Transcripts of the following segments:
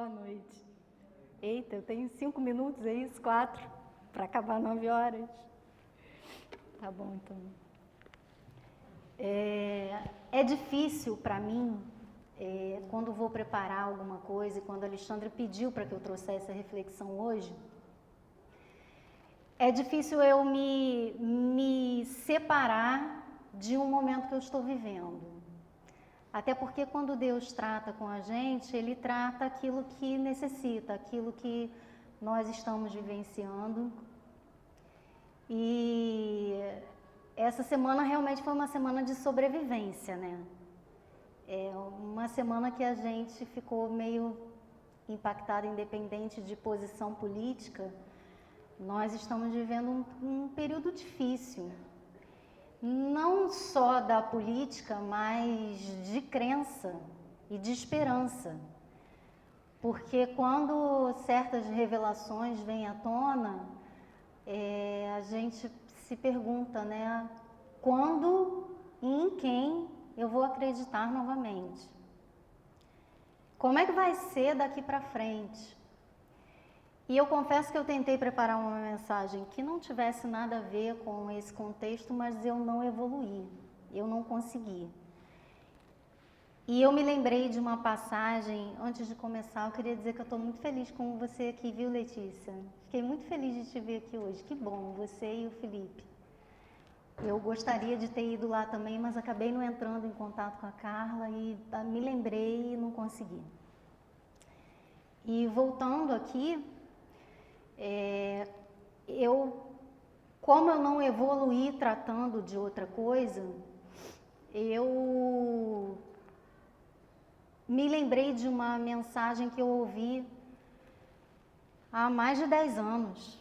Boa noite. Eita, eu tenho 5 minutos, é isso? 4, para acabar 9 horas. Tá bom, então. É difícil para mim, quando vou preparar alguma coisa, e quando a Alexandra pediu para que eu trouxesse a reflexão hoje, é difícil eu me separar de um momento que eu estou vivendo. Até porque quando Deus trata com a gente, Ele trata aquilo que necessita, aquilo que nós estamos vivenciando. E essa semana realmente foi uma semana de sobrevivência, né? É uma semana que a gente ficou meio impactado, independente de posição política. Nós estamos vivendo um período difícil. Não só da política, mas de crença e de esperança. Porque quando certas revelações vêm à tona, a gente se pergunta, né? Quando e em quem eu vou acreditar novamente? Como é que vai ser daqui para frente? E eu confesso que eu tentei preparar uma mensagem que não tivesse nada a ver com esse contexto, mas eu não evoluí, eu não consegui. E eu me lembrei de uma passagem, antes de começar, eu queria dizer que eu estou muito feliz com você aqui, viu, Letícia? Fiquei muito feliz de te ver aqui hoje, que bom, você e o Felipe. Eu gostaria de ter ido lá também, mas acabei não entrando em contato com a Carla e me lembrei e não consegui. E voltando aqui, como eu não evoluí tratando de outra coisa, eu me lembrei de uma mensagem que eu ouvi há mais de 10 anos.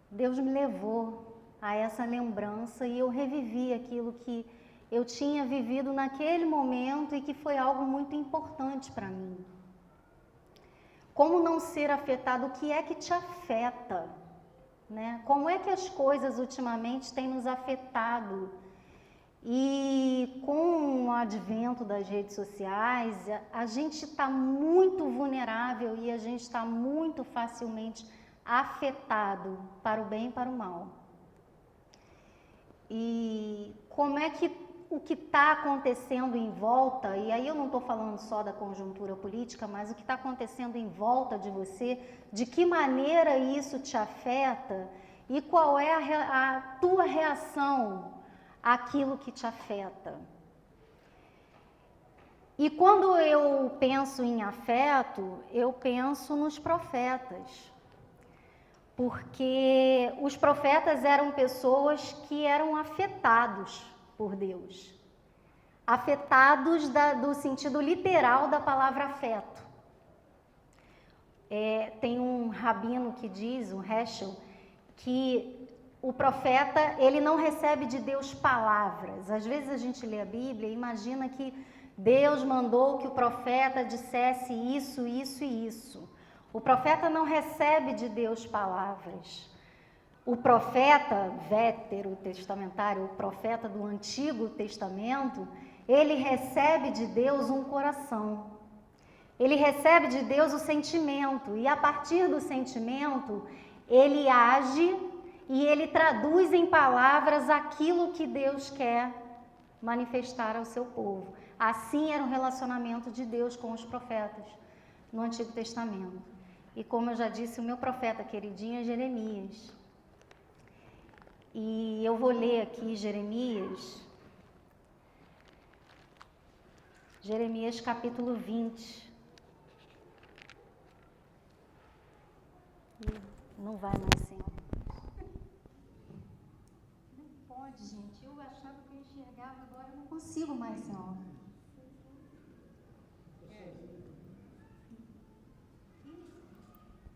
Deus me levou a essa lembrança e eu revivi aquilo que eu tinha vivido naquele momento e que foi algo muito importante para mim. Como não ser afetado? O que é que te afeta? Né? Como é que as coisas ultimamente têm nos afetado? E com o advento das redes sociais, a gente está muito vulnerável e a gente está muito facilmente afetado para o bem e para o mal. E como é que o que está acontecendo em volta, e aí eu não estou falando só da conjuntura política, mas o que está acontecendo em volta de você, de que maneira isso te afeta e qual é a tua reação àquilo que te afeta. E quando eu penso em afeto, eu penso nos profetas, porque os profetas eram pessoas que eram afetados por Deus, afetados do sentido literal da palavra afeto. Tem um rabino que diz, um Heschel, que o profeta, ele não recebe de Deus palavras. Às vezes a gente lê a Bíblia e imagina que Deus mandou que o profeta dissesse isso, isso e isso. O profeta não recebe de Deus palavras. O profeta veterotestamentário, o profeta do Antigo Testamento, ele recebe de Deus um coração. Ele recebe de Deus o sentimento e a partir do sentimento, ele age e ele traduz em palavras aquilo que Deus quer manifestar ao seu povo. Assim era o relacionamento de Deus com os profetas no Antigo Testamento. E como eu já disse, o meu profeta queridinho é Jeremias. E eu vou ler aqui Jeremias capítulo 20. Não vai mais, Senhor. Não pode, gente. Eu achava que eu enxergava, agora eu não consigo mais, Senhor.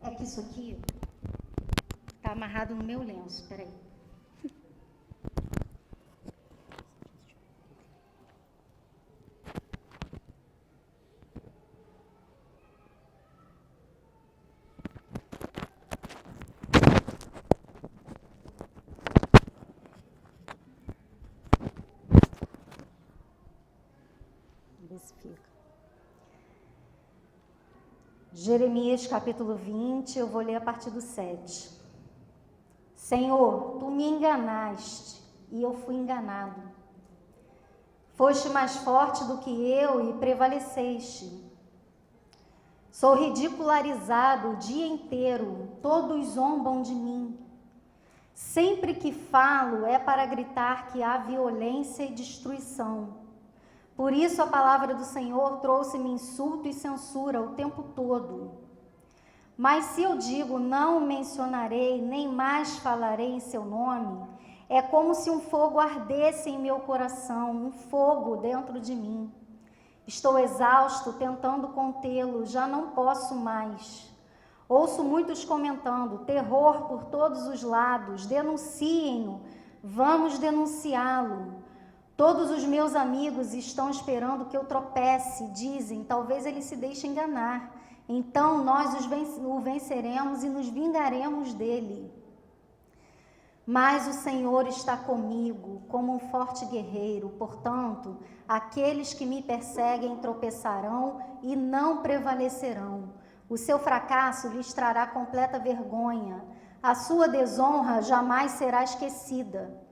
É que isso aqui está amarrado no meu lenço, peraí. Vamos ver se fica. Jeremias capítulo 20, eu vou ler a partir do 7. Senhor, tu me enganaste e eu fui enganado. Foste mais forte do que eu e prevaleceste. Sou ridicularizado o dia inteiro, todos zombam de mim. Sempre que falo é para gritar que há violência e destruição. Por isso a palavra do Senhor trouxe-me insulto e censura o tempo todo. Mas se eu digo não o mencionarei, nem mais falarei em seu nome, é como se um fogo ardesse em meu coração, um fogo dentro de mim. Estou exausto, tentando contê-lo, já não posso mais. Ouço muitos comentando, terror por todos os lados, denunciem-no, vamos denunciá-lo. Todos os meus amigos estão esperando que eu tropece, dizem, talvez ele se deixe enganar. Então nós o venceremos e nos vingaremos dele. Mas o Senhor está comigo, como um forte guerreiro. Portanto, aqueles que me perseguem tropeçarão e não prevalecerão. O seu fracasso lhes trará completa vergonha. A sua desonra jamais será esquecida.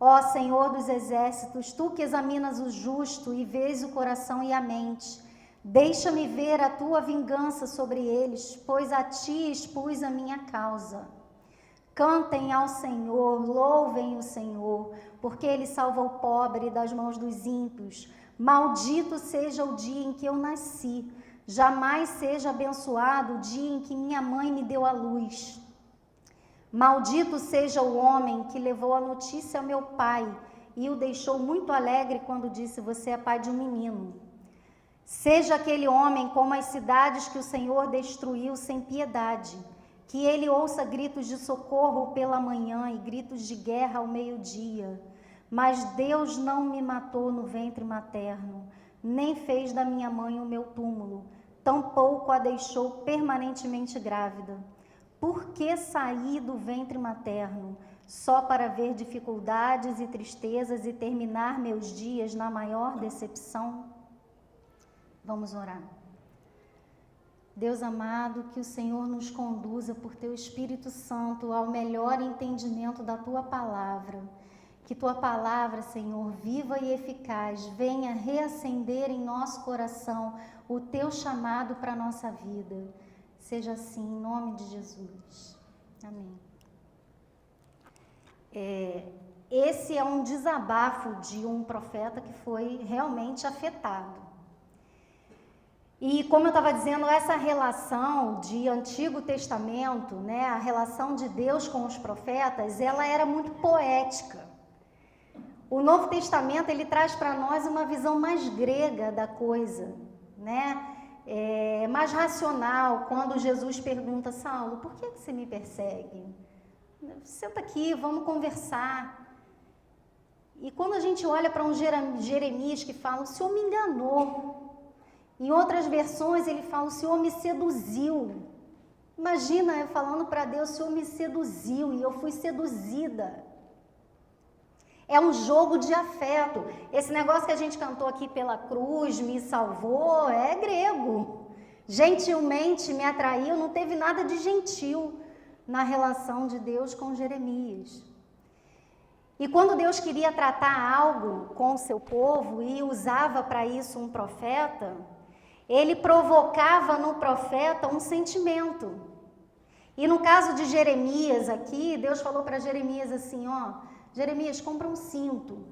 Ó Senhor dos exércitos, tu que examinas o justo e vês o coração e a mente, deixa-me ver a tua vingança sobre eles, pois a ti expus a minha causa. Cantem ao Senhor, louvem o Senhor, porque ele salva o pobre das mãos dos ímpios. Maldito seja o dia em que eu nasci, jamais seja abençoado o dia em que minha mãe me deu à luz. Maldito seja o homem que levou a notícia ao meu pai e o deixou muito alegre quando disse, você é pai de um menino. Seja aquele homem como as cidades que o Senhor destruiu sem piedade, que ele ouça gritos de socorro pela manhã e gritos de guerra ao meio-dia. Mas Deus não me matou no ventre materno, nem fez da minha mãe o meu túmulo, tampouco a deixou permanentemente grávida. Por que saí do ventre materno? Só para ver dificuldades e tristezas e terminar meus dias na maior decepção? Vamos orar. Deus amado, que o Senhor nos conduza por teu Espírito Santo ao melhor entendimento da tua palavra. Que tua palavra, Senhor, viva e eficaz, venha reacender em nosso coração o teu chamado para a nossa vida. Seja assim, em nome de Jesus. Amém. Esse é um desabafo de um profeta que foi realmente afetado. E como eu estava dizendo, essa relação de Antigo Testamento, né, a relação de Deus com os profetas, ela era muito poética. O Novo Testamento, ele traz para nós uma visão mais grega da coisa, né? Mais racional, quando Jesus pergunta, Saulo, por que você me persegue? Senta aqui, vamos conversar. E quando a gente olha para um Jeremias que fala, o Senhor me enganou. Em outras versões ele fala, o Senhor me seduziu. Imagina eu falando para Deus, o Senhor me seduziu e eu fui seduzida. É um jogo de afeto. Esse negócio que a gente cantou aqui pela cruz, me salvou, é grego. Gentilmente me atraiu, não teve nada de gentil na relação de Deus com Jeremias. E quando Deus queria tratar algo com o seu povo e usava para isso um profeta, ele provocava no profeta um sentimento. E no caso de Jeremias aqui, Deus falou para Jeremias assim, ó, Jeremias, compra um cinto.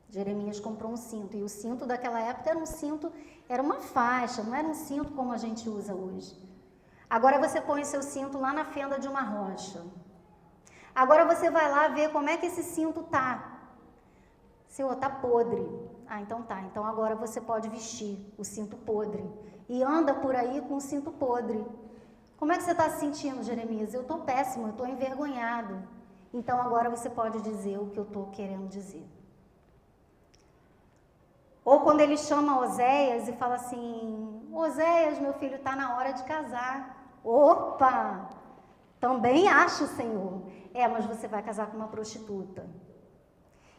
Jeremias comprou um cinto. E o cinto daquela época era um cinto, era uma faixa, não era um cinto como a gente usa hoje. Agora você põe o seu cinto lá na fenda de uma rocha. Agora você vai lá ver como é que esse cinto tá. Senhor, tá podre. Ah, então tá. Então agora você pode vestir o cinto podre. E anda por aí com o cinto podre. Como é que você está se sentindo, Jeremias? Eu estou péssimo, eu estou envergonhado. Então agora você pode dizer o que eu estou querendo dizer. Ou quando ele chama Oséias e fala assim, Oséias, meu filho, está na hora de casar. Opa! Também acho, Senhor. Mas você vai casar com uma prostituta.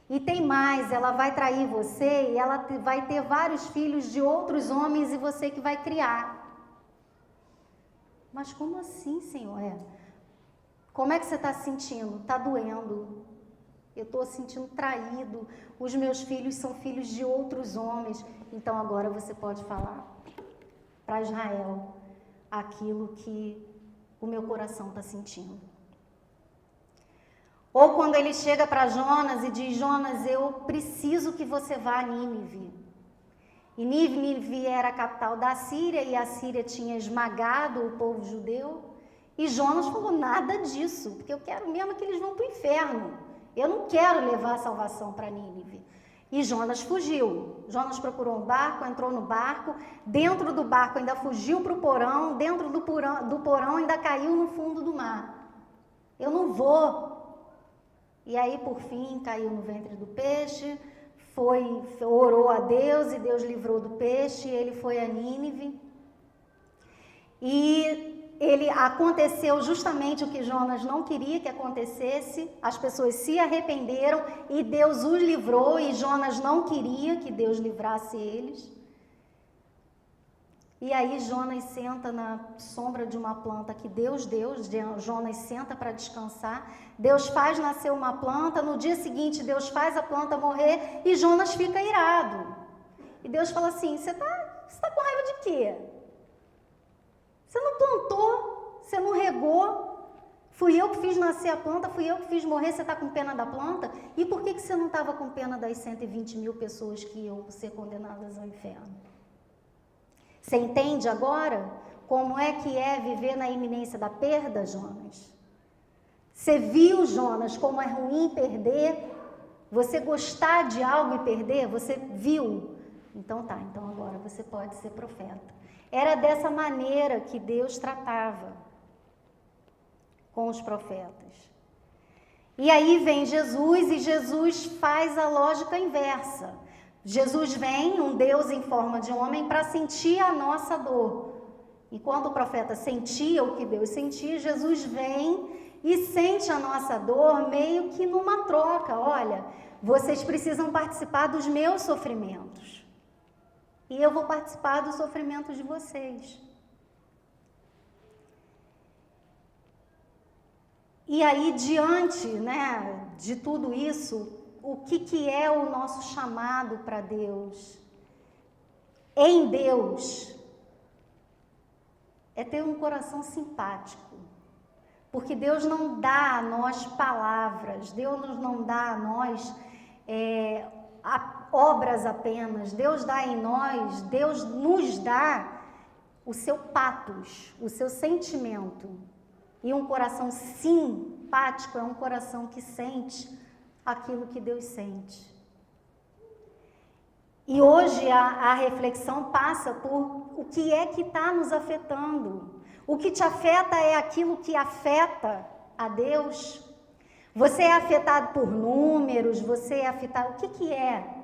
E tem mais, ela vai trair você e ela vai ter vários filhos de outros homens e você que vai criar. Mas como assim, Senhor? Como é que você está se sentindo? Está doendo. Eu estou sentindo traído. Os meus filhos são filhos de outros homens. Então agora você pode falar para Israel aquilo que o meu coração está sentindo. Ou quando ele chega para Jonas e diz: Jonas, eu preciso que você vá a Nínive. E Nínive era a capital da Síria, e a Síria tinha esmagado o povo judeu. E Jonas falou: nada disso, porque eu quero mesmo que eles vão para o inferno. Eu não quero levar a salvação para Nínive. E Jonas fugiu. Jonas procurou um barco, entrou no barco, dentro do barco ainda fugiu para o porão, dentro do porão ainda caiu no fundo do mar. Eu não vou. E aí, por fim, caiu no ventre do peixe, orou a Deus e Deus livrou do peixe, e ele foi a Nínive. E aconteceu justamente o que Jonas não queria que acontecesse, as pessoas se arrependeram e Deus os livrou, e Jonas não queria que Deus livrasse eles. E aí Jonas senta na sombra de uma planta que Deus deu, Jonas senta para descansar, Deus faz nascer uma planta, no dia seguinte Deus faz a planta morrer e Jonas fica irado. E Deus fala assim: você tá com raiva de quê? Você não plantou, você não regou, fui eu que fiz nascer a planta, fui eu que fiz morrer, você está com pena da planta? E por que você não estava com pena das 120 mil pessoas que iam ser condenadas ao inferno? Você entende agora como é que é viver na iminência da perda, Jonas? Você viu, Jonas, como é ruim perder? Você gostar de algo e perder? Você viu? Então agora você pode ser profeta. Era dessa maneira que Deus tratava com os profetas. E aí vem Jesus, e Jesus faz a lógica inversa. Jesus vem, um Deus em forma de homem, para sentir a nossa dor. Enquanto o profeta sentia o que Deus sentia, Jesus vem e sente a nossa dor meio que numa troca. Olha, vocês precisam participar dos meus sofrimentos. E eu vou participar dos sofrimentos de vocês. E aí, diante, de tudo isso, o que é o nosso chamado para Deus? Em Deus, é ter um coração simpático. Porque Deus não dá a nós palavras, Deus não dá a nós obras apenas, Deus dá em nós, Deus nos dá o seu patos, o seu sentimento. E um coração simpático é um coração que sente aquilo que Deus sente. E hoje a reflexão passa por o que é que está nos afetando. O que te afeta é aquilo que afeta a Deus. Você é afetado por números, você é afetado... O que é?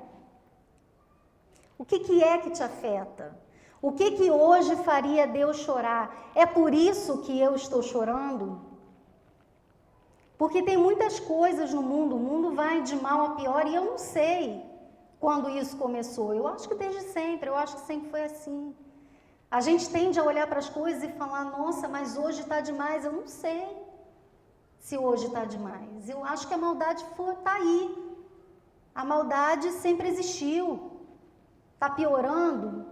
O que é que te afeta? O que hoje faria Deus chorar? É por isso que eu estou chorando? Porque tem muitas coisas no mundo, o mundo vai de mal a pior, e eu não sei quando isso começou. Eu acho que desde sempre, eu acho que sempre foi assim. A gente tende a olhar para as coisas e falar: nossa, mas hoje está demais. Eu não sei se hoje está demais. Eu acho que a maldade está aí. A maldade sempre existiu. Está piorando?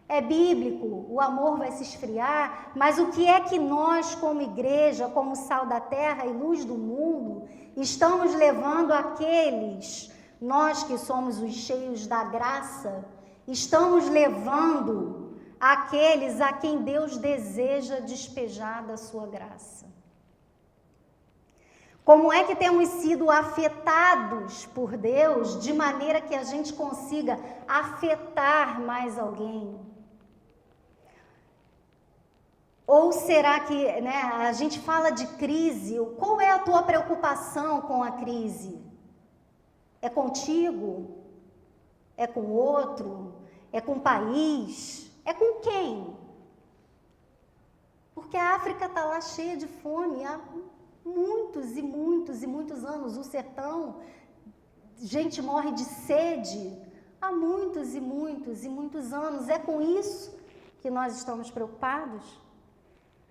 É bíblico, o amor vai se esfriar, mas o que é que nós, como igreja, como sal da terra e luz do mundo, estamos levando àqueles, nós que somos os cheios da graça, estamos levando àqueles a quem Deus deseja despejar da sua graça? Como é que temos sido afetados por Deus de maneira que a gente consiga afetar mais alguém? Ou será que, a gente fala de crise, qual é a tua preocupação com a crise? É contigo? É com o outro? É com o país? É com quem? Porque a África está lá cheia de fome há muitos e muitos e muitos anos. O sertão, gente morre de sede há muitos e muitos e muitos anos. É com isso que nós estamos preocupados?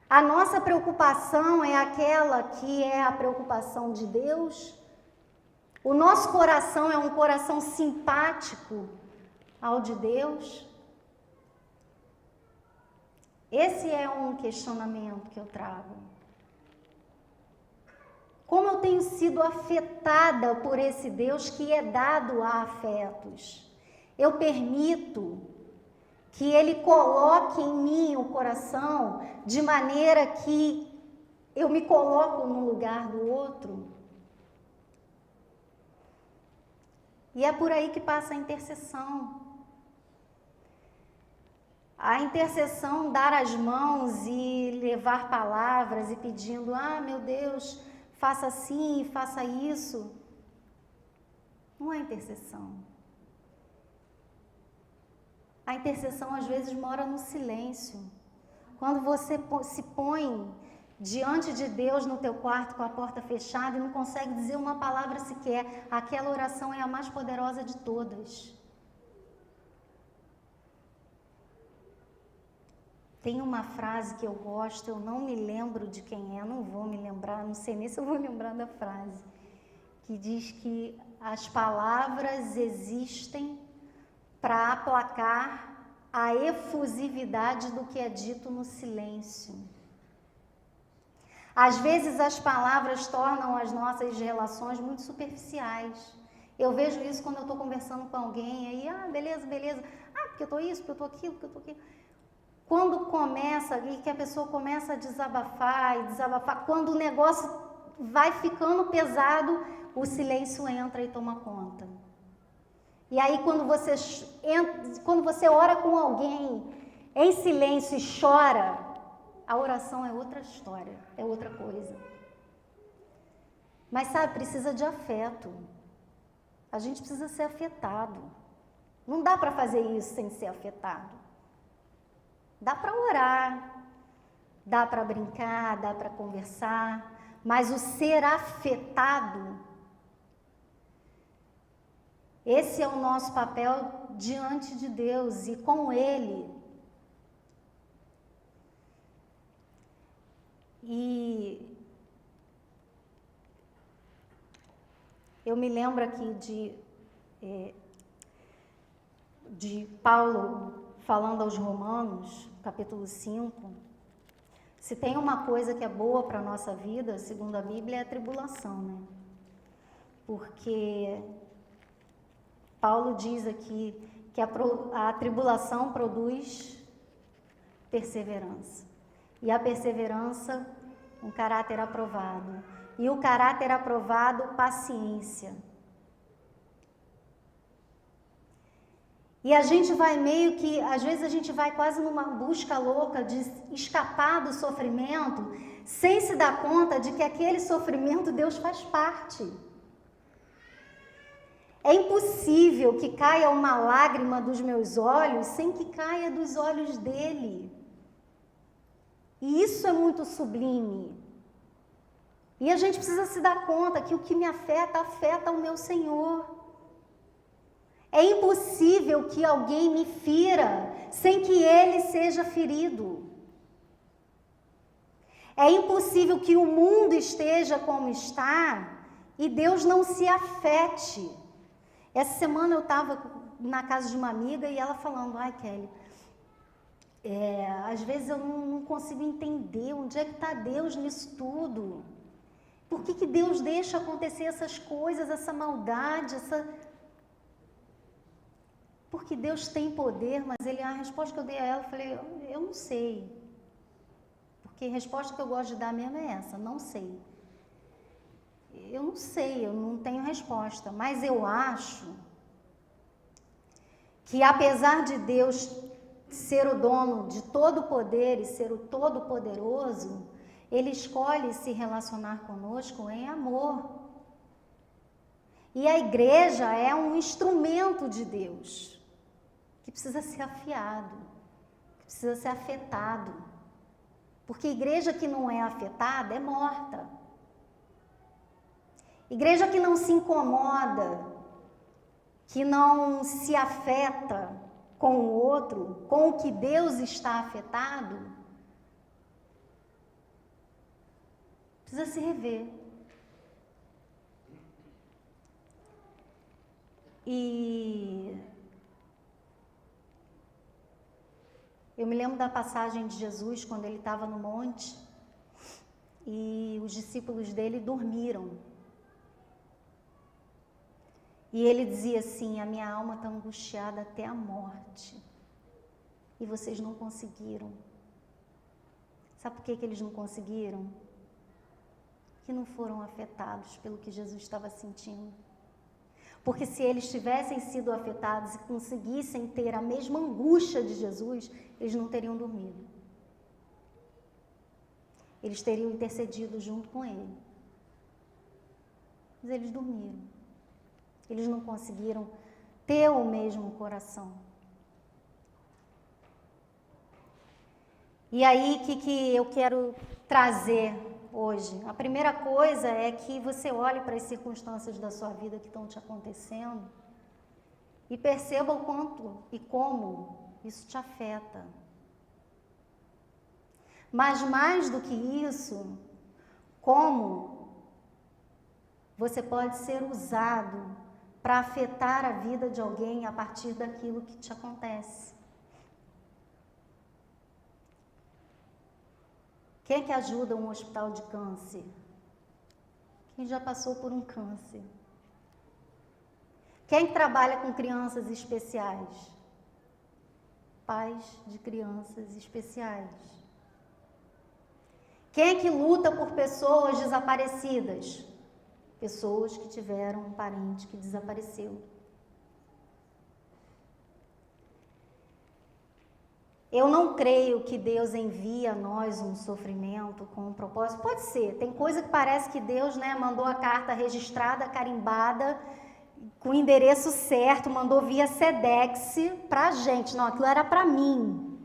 A nossa preocupação é aquela que é a preocupação de Deus? O nosso coração é um coração simpático ao de Deus? Esse é um questionamento que eu trago. Como eu tenho sido afetada por esse Deus que é dado a afetos? Eu permito que Ele coloque em mim o coração de maneira que eu me coloco no lugar do outro? E é por aí que passa a intercessão. A intercessão, dar as mãos e levar palavras e pedindo, meu Deus, faça assim, faça isso. Não é intercessão. A intercessão às vezes mora no silêncio. Quando você se põe diante de Deus no teu quarto com a porta fechada e não consegue dizer uma palavra sequer, aquela oração é a mais poderosa de todas. Tem uma frase que eu gosto, eu não me lembro de quem é, não vou me lembrar, não sei nem se eu vou lembrar da frase, que diz que as palavras existem para aplacar a efusividade do que é dito no silêncio. Às vezes as palavras tornam as nossas relações muito superficiais. Eu vejo isso quando eu estou conversando com alguém, aí, beleza, porque eu estou isso, porque eu estou aquilo, porque eu estou aquilo. Quando começa, e que a pessoa começa a desabafar, quando o negócio vai ficando pesado, o silêncio entra e toma conta. E aí quando você ora com alguém em silêncio e chora, a oração é outra história, é outra coisa. Mas sabe, precisa de afeto. A gente precisa ser afetado. Não dá para fazer isso sem ser afetado. Dá para orar, dá para brincar, dá para conversar, mas o ser afetado, esse é o nosso papel diante de Deus e com Ele. E eu me lembro aqui de Paulo falando aos Romanos, capítulo 5, se tem uma coisa que é boa para a nossa vida, segundo a Bíblia, é a tribulação, né? Porque Paulo diz aqui que a tribulação produz perseverança. E a perseverança, um caráter aprovado. E o caráter aprovado, paciência. E a gente vai meio que, às vezes a gente vai quase numa busca louca de escapar do sofrimento, sem se dar conta de que aquele sofrimento Deus faz parte. É impossível que caia uma lágrima dos meus olhos sem que caia dos olhos dele. E isso é muito sublime. E a gente precisa se dar conta que o que me afeta, afeta o meu Senhor. É impossível que alguém me fira sem que ele seja ferido. É impossível que o mundo esteja como está e Deus não se afete. Essa semana eu estava na casa de uma amiga e ela falando, Kelly, às vezes eu não consigo entender onde é que está Deus nisso tudo. Por que Deus deixa acontecer essas coisas, essa maldade, Porque Deus tem poder, mas a resposta que eu dei a ela, eu falei, eu não sei. Porque a resposta que eu gosto de dar mesmo é essa, não sei. Eu não sei, eu não tenho resposta, mas eu acho que apesar de Deus ser o dono de todo o poder e ser o todo-poderoso, Ele escolhe se relacionar conosco em amor. E a igreja é um instrumento de Deus, que precisa ser afiado, que precisa ser afetado. Porque igreja que não é afetada é morta. Igreja que não se incomoda, que não se afeta com o outro, com o que Deus está afetado, Precisa se rever. E eu me lembro da passagem de Jesus quando ele estava no monte e os discípulos dele dormiram. E ele dizia assim: a minha alma está angustiada até a morte. E vocês não conseguiram. Sabe por que eles não conseguiram? Que não foram afetados pelo que Jesus estava sentindo. Porque se eles tivessem sido afetados e conseguissem ter a mesma angústia de Jesus, eles não teriam dormido. Eles teriam intercedido junto com ele. Mas eles dormiram. Eles não conseguiram ter o mesmo coração. E aí, o que eu quero trazer hoje? A primeira coisa é que você olhe para as circunstâncias da sua vida que estão te acontecendo e perceba o quanto e como isso te afeta. Mas mais do que isso, como você pode ser usado para afetar a vida de alguém a partir daquilo que te acontece. Quem é que ajuda um hospital de câncer? Quem já passou por um câncer. Quem trabalha com crianças especiais? Pais de crianças especiais. Quem é que luta por pessoas desaparecidas? Pessoas que tiveram um parente que desapareceu. Eu não creio que Deus envie a nós um sofrimento com um propósito. Pode ser, tem coisa que parece que Deus, mandou a carta registrada, carimbada, com o endereço certo, mandou via Sedex pra gente. Não, aquilo era pra mim.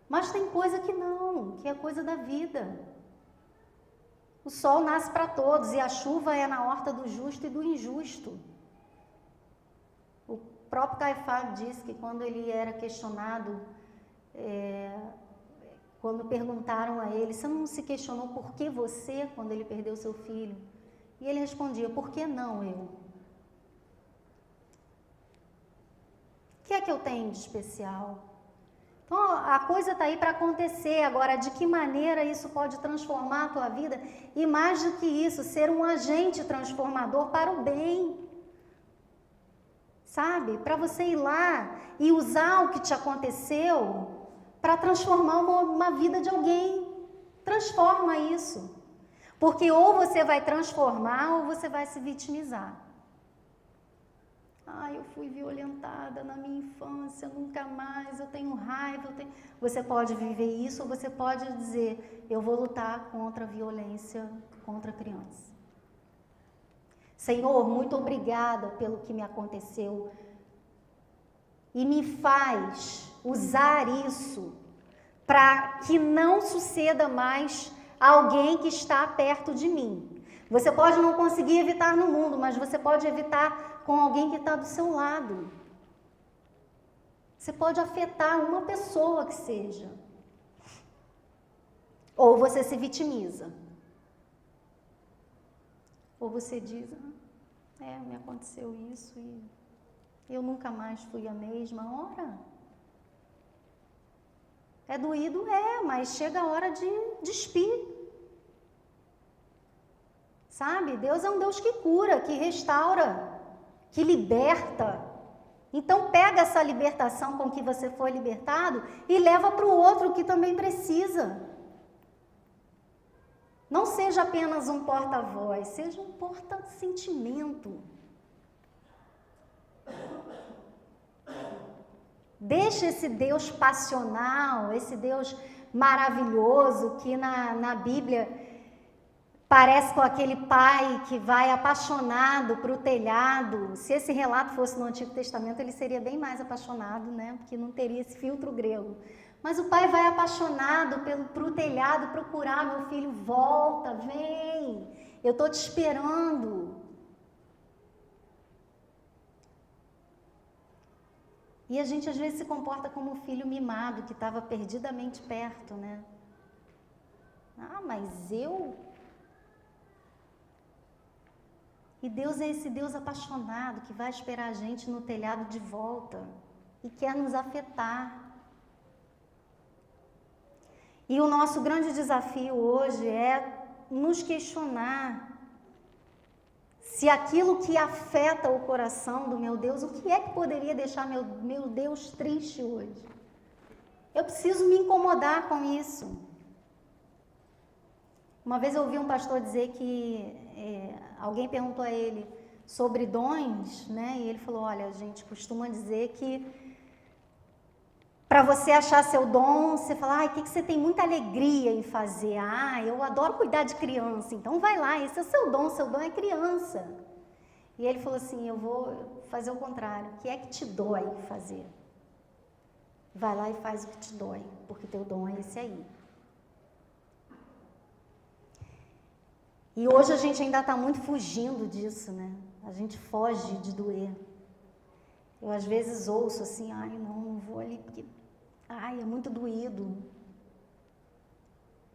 Mas tem coisa que não, que é coisa da vida. O sol nasce para todos e a chuva é na horta do justo e do injusto. O próprio Caifás disse que quando ele era questionado, quando perguntaram a ele, você não se questionou por que você, quando ele perdeu seu filho? E ele respondia, por que não eu? O que é que eu tenho de especial? Então, a coisa está aí para acontecer. Agora, de que maneira isso pode transformar a tua vida? E mais do que isso, ser um agente transformador para o bem. Sabe? Para você ir lá e usar o que te aconteceu para transformar uma vida de alguém. Transforma isso. Porque ou você vai transformar ou você vai se vitimizar. Eu fui violentada na minha infância, nunca mais, eu tenho raiva, Você pode viver isso ou você pode dizer, eu vou lutar contra a violência contra a criança. Senhor, muito obrigada pelo que me aconteceu e me faz usar isso para que não suceda mais a alguém que está perto de mim. Você pode não conseguir evitar no mundo, mas você pode evitar com alguém que está do seu lado. Você pode afetar uma pessoa que seja. Ou você se vitimiza. Ou você diz, me aconteceu isso e eu nunca mais fui a mesma. Ora, é doído? Mas chega a hora de despir. Sabe? Deus é um Deus que cura, que restaura, que liberta. Então pega essa libertação com que você foi libertado e leva para o outro que também precisa. Não seja apenas um porta-voz, seja um porta-sentimento. Deixa esse Deus passional, esse Deus maravilhoso que na Bíblia parece com aquele pai que vai apaixonado para o telhado. Se esse relato fosse no Antigo Testamento, ele seria bem mais apaixonado, porque não teria esse filtro grego. Mas o pai vai apaixonado para o telhado procurar, meu filho, volta, vem, eu estou te esperando. E a gente às vezes se comporta como um filho mimado que estava perdidamente perto, Ah, mas eu... E Deus é esse Deus apaixonado que vai esperar a gente no telhado de volta e quer nos afetar. E o nosso grande desafio hoje é nos questionar se aquilo que afeta o coração do meu Deus, o que é que poderia deixar meu Deus triste hoje? Eu preciso me incomodar com isso. Uma vez eu ouvi um pastor dizer que alguém perguntou a ele sobre dons, né? E ele falou, olha, a gente costuma dizer que para você achar seu dom, você fala, o que você tem muita alegria em fazer? Eu adoro cuidar de criança, então vai lá, esse é o seu dom é criança. E ele falou assim, eu vou fazer o contrário, o que é que te dói fazer? Vai lá e faz o que te dói, porque teu dom é esse aí. E hoje a gente ainda está muito fugindo disso, né? A gente foge de doer. Eu às vezes ouço assim, não vou ali porque, é muito doído.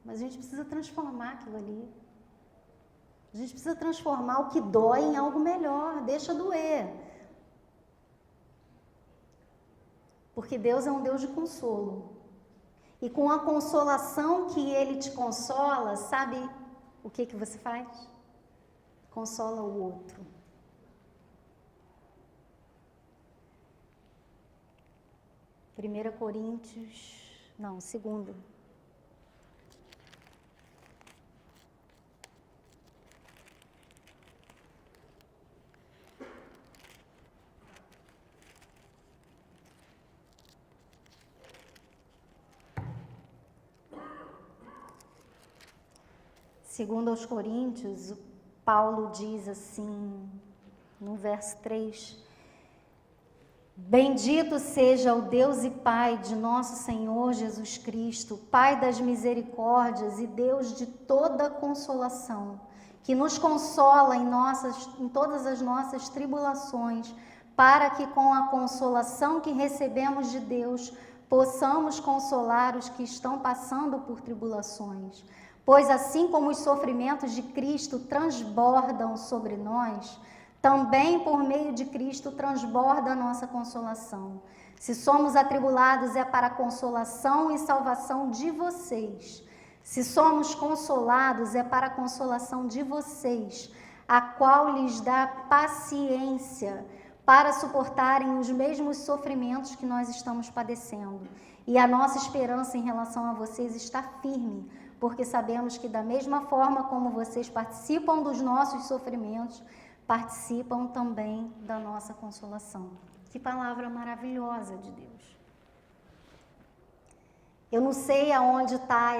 Mas a gente precisa transformar aquilo ali. A gente precisa transformar o que dói em algo melhor, deixa doer. Porque Deus é um Deus de consolo. E com a consolação que Ele te consola, sabe o que você faz? Consola o outro. Primeira Coríntios, não, segundo. Segundo aos Coríntios, Paulo diz assim, no verso 3, bendito seja o Deus e Pai de nosso Senhor Jesus Cristo, Pai das misericórdias e Deus de toda consolação, que nos consola em todas as nossas tribulações, para que com a consolação que recebemos de Deus, possamos consolar os que estão passando por tribulações. Pois assim como os sofrimentos de Cristo transbordam sobre nós, também por meio de Cristo transborda a nossa consolação. Se somos atribulados é para a consolação e salvação de vocês. Se somos consolados é para a consolação de vocês, a qual lhes dá paciência para suportarem os mesmos sofrimentos que nós estamos padecendo. E a nossa esperança em relação a vocês está firme, porque sabemos que da mesma forma como vocês participam dos nossos sofrimentos, participam também da nossa consolação. Que palavra maravilhosa de Deus. Eu não sei aonde está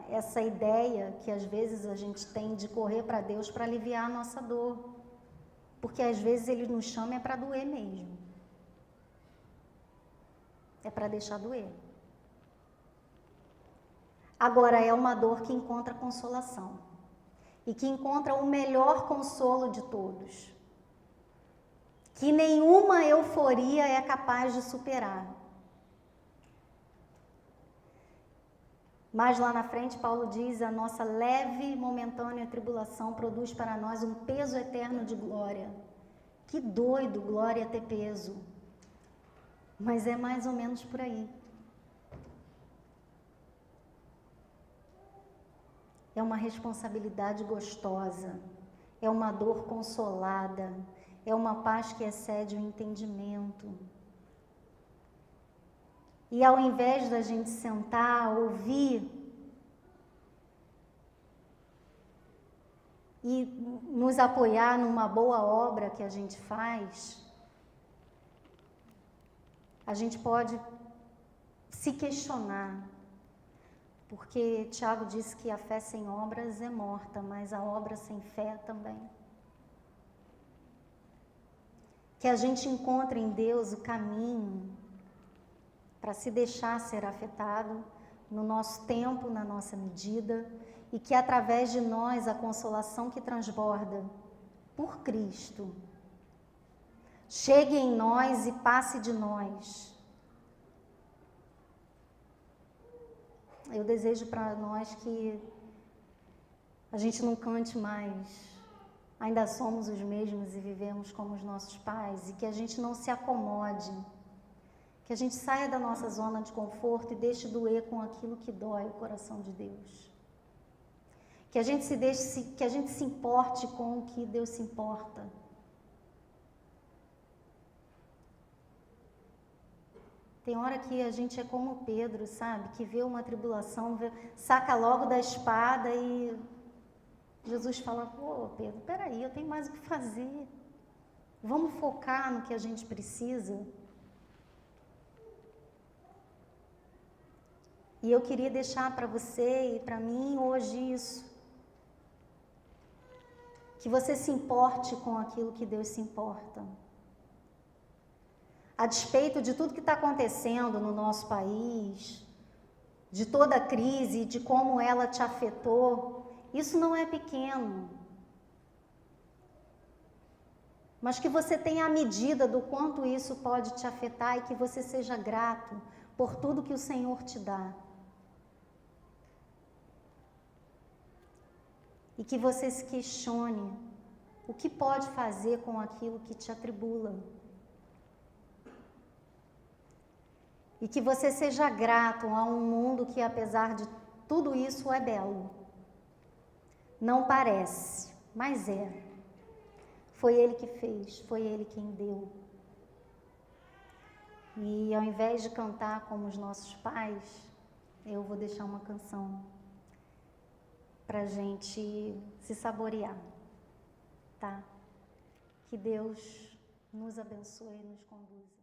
essa ideia que às vezes a gente tem de correr para Deus para aliviar a nossa dor. Porque às vezes Ele nos chama para doer mesmo. É para deixar doer. Agora, é uma dor que encontra consolação e que encontra o melhor consolo de todos, que nenhuma euforia é capaz de superar. Mas lá na frente, Paulo diz, a nossa leve e momentânea tribulação produz para nós um peso eterno de glória. Que doido, glória ter peso. Mas é mais ou menos por aí. É uma responsabilidade gostosa, é uma dor consolada, é uma paz que excede o entendimento. E ao invés da gente sentar, ouvir e nos apoiar numa boa obra que a gente faz, a gente pode se questionar. Porque Tiago disse que a fé sem obras é morta, mas a obra sem fé também. Que a gente encontre em Deus o caminho para se deixar ser afetado no nosso tempo, na nossa medida, e que através de nós a consolação que transborda por Cristo chegue em nós e passe de nós. Eu desejo para nós que a gente não cante mais ainda somos os mesmos e vivemos como os nossos pais, e que a gente não se acomode, que a gente saia da nossa zona de conforto e deixe doer com aquilo que dói o coração de Deus. Que a gente se importe com o que Deus se importa. Tem hora que a gente é como Pedro, sabe? Que vê uma tribulação, saca logo da espada e Jesus fala, pô, Pedro, peraí, eu tenho mais o que fazer. Vamos focar no que a gente precisa. E eu queria deixar para você e para mim hoje isso. Que você se importe com aquilo que Deus se importa. A despeito de tudo que está acontecendo no nosso país, de toda a crise, de como ela te afetou, isso não é pequeno. Mas que você tenha a medida do quanto isso pode te afetar e que você seja grato por tudo que o Senhor te dá. E que você se questione o que pode fazer com aquilo que te atribula. E que você seja grato a um mundo que, apesar de tudo isso, é belo. Não parece, mas é. Foi Ele que fez, foi Ele quem deu. E ao invés de cantar como os nossos pais, eu vou deixar uma canção para a gente se saborear, tá? Que Deus nos abençoe e nos conduza.